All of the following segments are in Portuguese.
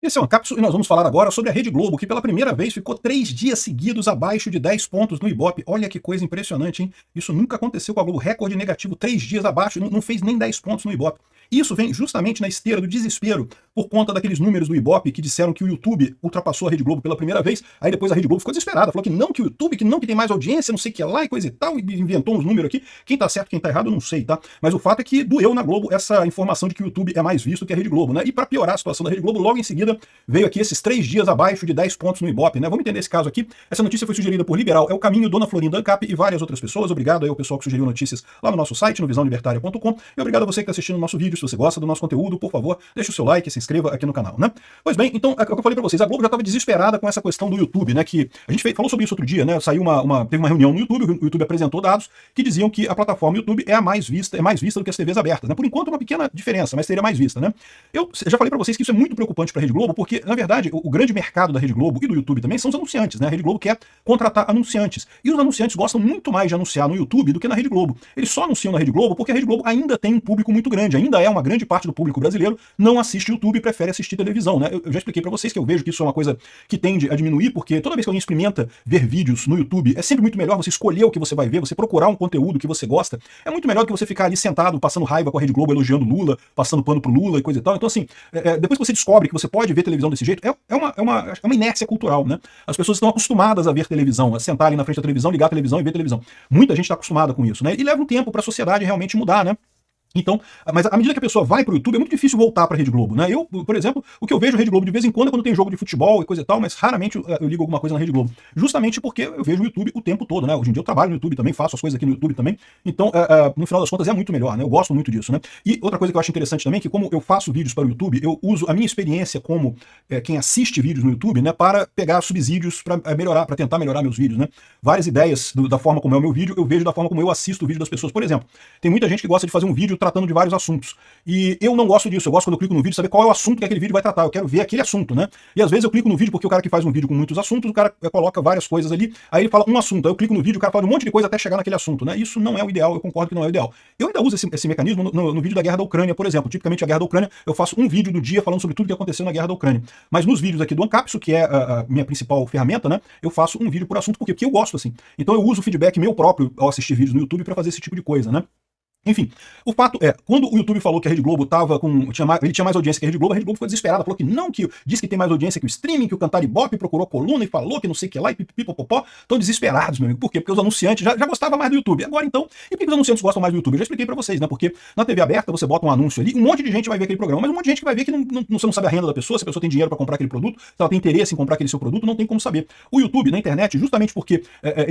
Esse é um Ancapso e nós vamos falar agora sobre a Rede Globo, que pela primeira vez ficou 3 dias seguidos abaixo de 10 pontos no Ibope. Olha que coisa impressionante, hein? Isso nunca aconteceu com a Globo. Recorde negativo, 3 dias abaixo, não fez nem 10 pontos no Ibope. Isso vem justamente na esteira do desespero por conta daqueles números do Ibope que disseram que o YouTube ultrapassou a Rede Globo pela primeira vez. Aí depois a Rede Globo ficou desesperada, falou que não, que o YouTube, que não, que tem mais audiência, não sei o que lá e coisa e tal, e inventou uns números aqui. Quem tá certo, quem tá errado, eu não sei, tá? Mas o fato é que doeu na Globo essa informação de que o YouTube é mais visto que a Rede Globo, né? E para piorar a situação da Rede Globo, logo em seguida veio aqui esses 3 dias abaixo de 10 pontos no Ibope, né? Vamos entender esse caso aqui. Essa notícia foi sugerida por Liberal, É o Caminho, Dona Florinda Ancap e várias outras pessoas. Obrigado aí ao pessoal que sugeriu notícias lá no nosso site, no visãolibertaria.com. E obrigado a você que está assistindo o nosso vídeo. Se você gosta do nosso conteúdo, por favor, deixa o seu like e se inscreva aqui no canal, né? Pois bem, então, é o que eu falei pra vocês, a Globo já estava desesperada com essa questão do YouTube, né? Que a gente falou sobre isso outro dia, né? Saiu teve uma reunião no YouTube, o YouTube apresentou dados que diziam que a plataforma YouTube é mais vista do que as TVs abertas, né? Por enquanto, uma pequena diferença, mas seria mais vista, né? Eu já falei pra vocês que isso é muito preocupante pra Rede Globo, porque, na verdade, o grande mercado da Rede Globo e do YouTube também são os anunciantes, né? A Rede Globo quer contratar anunciantes. E os anunciantes gostam muito mais de anunciar no YouTube do que na Rede Globo. Eles só anunciam na Rede Globo porque a Rede Globo ainda tem um público muito grande, ainda é uma grande parte do público brasileiro não assiste YouTube e prefere assistir televisão, né? Eu já expliquei pra vocês que eu vejo que isso é uma coisa que tende a diminuir, porque toda vez que alguém experimenta ver vídeos no YouTube, é sempre muito melhor você escolher o que você vai ver, você procurar um conteúdo que você gosta. É muito melhor do que você ficar ali sentado, passando raiva com a Rede Globo, elogiando Lula, passando pano pro Lula e coisa e tal. Então, assim, depois que você descobre que você pode ver televisão desse jeito, é uma inércia cultural, né? As pessoas estão acostumadas a ver televisão, a sentar ali na frente da televisão, ligar a televisão e ver televisão. Muita gente está acostumada com isso, né? E leva um tempo para a sociedade realmente mudar, né? Então, mas à medida que a pessoa vai pro YouTube, é muito difícil voltar pra Rede Globo, né? Eu, por exemplo, o que eu vejo a Rede Globo de vez em quando é quando tem jogo de futebol e coisa e tal, mas raramente eu ligo alguma coisa na Rede Globo. Justamente porque eu vejo o YouTube o tempo todo, né? Hoje em dia eu trabalho no YouTube também, faço as coisas aqui no YouTube também. Então, no final das contas, é muito melhor, né? Eu gosto muito disso, né? E outra coisa que eu acho interessante também é que, como eu faço vídeos para o YouTube, eu uso a minha experiência como quem assiste vídeos no YouTube, né? Para pegar subsídios para melhorar, para tentar melhorar meus vídeos, né? Várias ideias da forma como é o meu vídeo, eu vejo da forma como eu assisto o vídeo das pessoas. Por exemplo, tem muita gente que gosta de fazer um vídeo tratando de vários assuntos. E eu não gosto disso, eu gosto quando eu clico no vídeo saber qual é o assunto que aquele vídeo vai tratar, eu quero ver aquele assunto, né? E às vezes eu clico no vídeo porque o cara que faz um vídeo com muitos assuntos, o cara coloca várias coisas ali, aí ele fala um assunto, aí eu clico no vídeo, o cara fala um monte de coisa até chegar naquele assunto, né? Isso não é o ideal, eu concordo que não é o ideal. Eu ainda uso esse mecanismo no vídeo da guerra da Ucrânia, por exemplo. Tipicamente a guerra da Ucrânia, eu faço um vídeo do dia falando sobre tudo que aconteceu na guerra da Ucrânia. Mas nos vídeos aqui do Ancapso, que é a minha principal ferramenta, né? Eu faço um vídeo por assunto, porque eu gosto assim. Então eu uso o feedback meu próprio ao assistir vídeos no YouTube para fazer esse tipo de coisa, né? Enfim, o fato é, quando o YouTube falou que a Rede Globo ele tinha mais audiência que a Rede Globo ficou desesperada, falou que não, que disse que tem mais audiência que o streaming, que o Cantar Ibope procurou coluna e falou que não sei o que lá, e pipipipopopó, estão desesperados, meu amigo. Por quê? Porque os anunciantes já gostavam mais do YouTube. Agora então, e por que os anunciantes gostam mais do YouTube? Eu já expliquei pra vocês, né? Porque na TV aberta você bota um anúncio ali, um monte de gente vai ver aquele programa, mas um monte de gente que vai ver que você não sabe a renda da pessoa, se a pessoa tem dinheiro pra comprar aquele produto, se ela tem interesse em comprar aquele seu produto, não tem como saber. O YouTube, na internet, justamente porque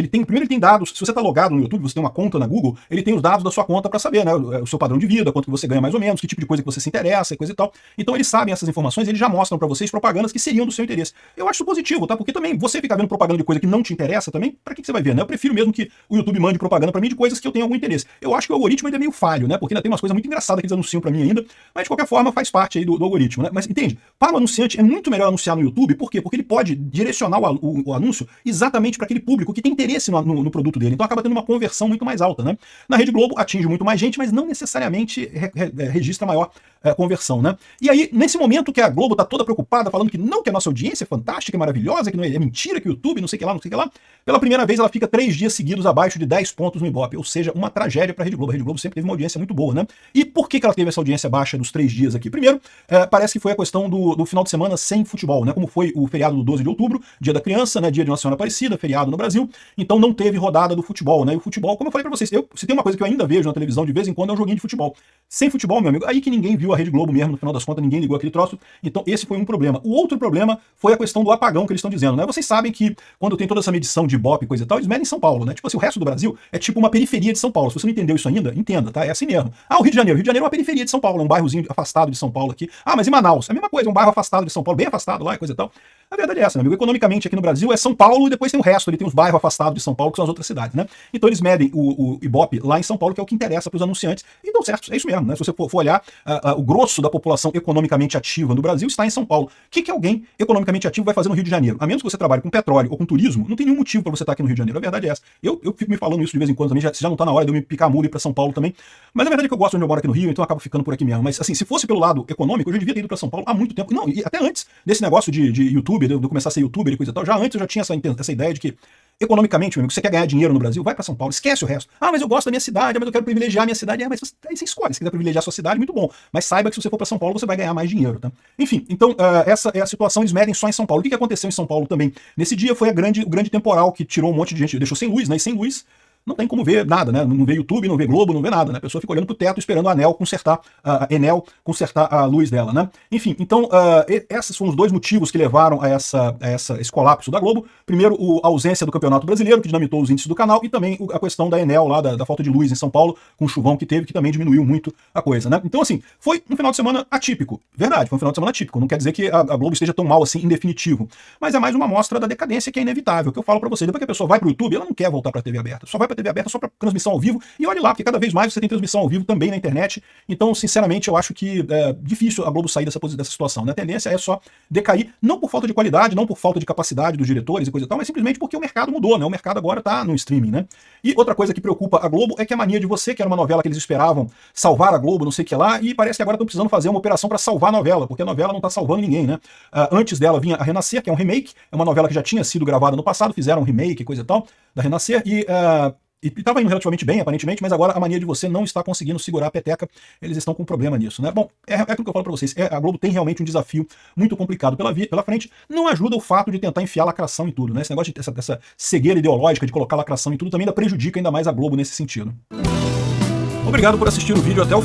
primeiro ele tem dados, se você tá logado no YouTube, você tem uma conta na Google, ele tem os dados da sua conta pra saber, né? O seu padrão de vida, quanto que você ganha mais ou menos, que tipo de coisa que você se interessa e coisa e tal. Então eles sabem essas informações e eles já mostram pra vocês propagandas que seriam do seu interesse. Eu acho isso positivo, tá? Porque também você ficar vendo propaganda de coisa que não te interessa também, pra que você vai ver, né? Eu prefiro mesmo que o YouTube mande propaganda pra mim de coisas que eu tenho algum interesse. Eu acho que o algoritmo ainda é meio falho, né? Porque ainda tem umas coisas muito engraçadas que eles anunciam pra mim ainda, mas de qualquer forma faz parte aí do algoritmo, né? Mas entende? Para o anunciante é muito melhor anunciar no YouTube, por quê? Porque ele pode direcionar o anúncio exatamente para aquele público que tem interesse no produto dele. Então acaba tendo uma conversão muito mais alta, né? Na Rede Globo atinge muito mais gente, mas não necessariamente registra maior conversão, né? E aí, nesse momento que a Globo tá toda preocupada, falando que não, que a nossa audiência é fantástica, é maravilhosa, que não é mentira, que o YouTube, não sei o que lá, não sei o que lá, pela primeira vez ela fica 3 dias seguidos abaixo de 10 pontos no Ibope, ou seja, uma tragédia pra Rede Globo. A Rede Globo sempre teve uma audiência muito boa, né? E por que ela teve essa audiência baixa dos 3 dias aqui? Primeiro, parece que foi a questão do final de semana sem futebol, né? Como foi o feriado do 12 de outubro, dia da criança, né? Dia de Nossa Senhora Aparecida, feriado no Brasil, então não teve rodada do futebol, né? E o futebol, como eu falei pra vocês, se tem uma coisa que eu ainda vejo na televisão de vez em quando é um joguinho de futebol. Sem futebol, meu amigo, aí que ninguém viu a Rede Globo mesmo, no final das contas, ninguém ligou aquele troço. Então esse foi um problema. O outro problema foi a questão do apagão que eles estão dizendo, né? Vocês sabem que quando tem toda essa medição de Ibope e coisa e tal, eles medem em São Paulo, né? Tipo assim, o resto do Brasil é tipo uma periferia de São Paulo. Se você não entendeu isso ainda, entenda, tá? É assim mesmo. Ah, o Rio de Janeiro. O Rio de Janeiro é uma periferia de São Paulo, é um bairrozinho afastado de São Paulo aqui. Ah, mas e Manaus? É a mesma coisa, é um bairro afastado de São Paulo, bem afastado lá e coisa e tal. A verdade é essa, meu amigo. Economicamente aqui no Brasil é São Paulo e depois tem o resto, ele tem os bairros afastados de São Paulo, que são as outras cidades, né? Então eles medem o Ibope lá em São Paulo, que é o que interessa para os anunciantes, e dão certo, é isso mesmo, né? Se você for olhar, o grosso da população economicamente ativa no Brasil está em São Paulo. O que alguém economicamente ativo vai fazer no Rio de Janeiro? A menos que você trabalhe com petróleo ou com turismo, não tem nenhum motivo para você estar aqui no Rio de Janeiro. A verdade é essa. Eu fico me falando isso de vez em quando também, já não está na hora de eu me picar a mula e ir para São Paulo também. Mas a verdade é que eu gosto onde eu moro aqui no Rio, então eu acabo ficando por aqui mesmo. Mas assim, se fosse pelo lado econômico, eu já devia ter ido para São Paulo há muito tempo. Não, e até antes desse negócio de YouTube, de eu começar a ser youtuber e coisa e tal, já antes eu já tinha essa ideia de que, economicamente, meu amigo, você quer ganhar dinheiro no Brasil, vai para São Paulo, esquece o resto. Ah, mas eu gosto da minha cidade, mas eu quero privilegiar a minha cidade. Mas aí você escolhe, se quiser privilegiar a sua cidade, muito bom. Mas saiba que se você for para São Paulo, você vai ganhar mais dinheiro, tá? Enfim, então essa é a situação, eles medem só em São Paulo. O que aconteceu em São Paulo também? Nesse dia foi o grande temporal que tirou um monte de gente, deixou sem luz, né? E sem luz não tem como ver nada, né? Não vê YouTube, não vê Globo, não vê nada, né? A pessoa fica olhando pro teto esperando a Enel consertar a luz dela, né? Enfim, então esses foram os dois motivos que levaram a esse colapso da Globo. Primeiro, a ausência do Campeonato Brasileiro, que dinamitou os índices do canal, e também a questão da Enel lá, da falta de luz em São Paulo, com o chuvão que teve, que também diminuiu muito a coisa, né? Então, assim, foi um final de semana atípico. Verdade, foi um final de semana atípico. Não quer dizer que a Globo esteja tão mal assim, em definitivo. Mas é mais uma amostra da decadência que é inevitável, que eu falo pra vocês. Depois que a pessoa vai pro YouTube, ela não quer voltar pra TV aberta. Só vai pra TV aberta só para transmissão ao vivo, e olhe lá, porque cada vez mais você tem transmissão ao vivo também na internet. Então, sinceramente, eu acho que é difícil a Globo sair dessa situação, né? A tendência é só decair, não por falta de qualidade, não por falta de capacidade dos diretores e coisa e tal, mas simplesmente porque o mercado mudou, né? O mercado agora tá no streaming, né? E outra coisa que preocupa a Globo é que a mania de você, que era uma novela que eles esperavam salvar a Globo, não sei o que lá, e parece que agora estão precisando fazer uma operação para salvar a novela, porque a novela não tá salvando ninguém, né? Antes dela vinha a Renascer, que é um remake, é uma novela que já tinha sido gravada no passado, fizeram um remake e coisa e tal, da Renascer, e estava indo relativamente bem, aparentemente, mas agora a mania de você não está conseguindo segurar a peteca, eles estão com um problema nisso, né? Bom, é aquilo que eu falo pra vocês, a Globo tem realmente um desafio muito complicado pela frente, não ajuda o fato de tentar enfiar lacração em tudo, né? Esse negócio dessa cegueira ideológica de colocar lacração em tudo também ainda prejudica ainda mais a Globo nesse sentido. Obrigado por assistir o vídeo até o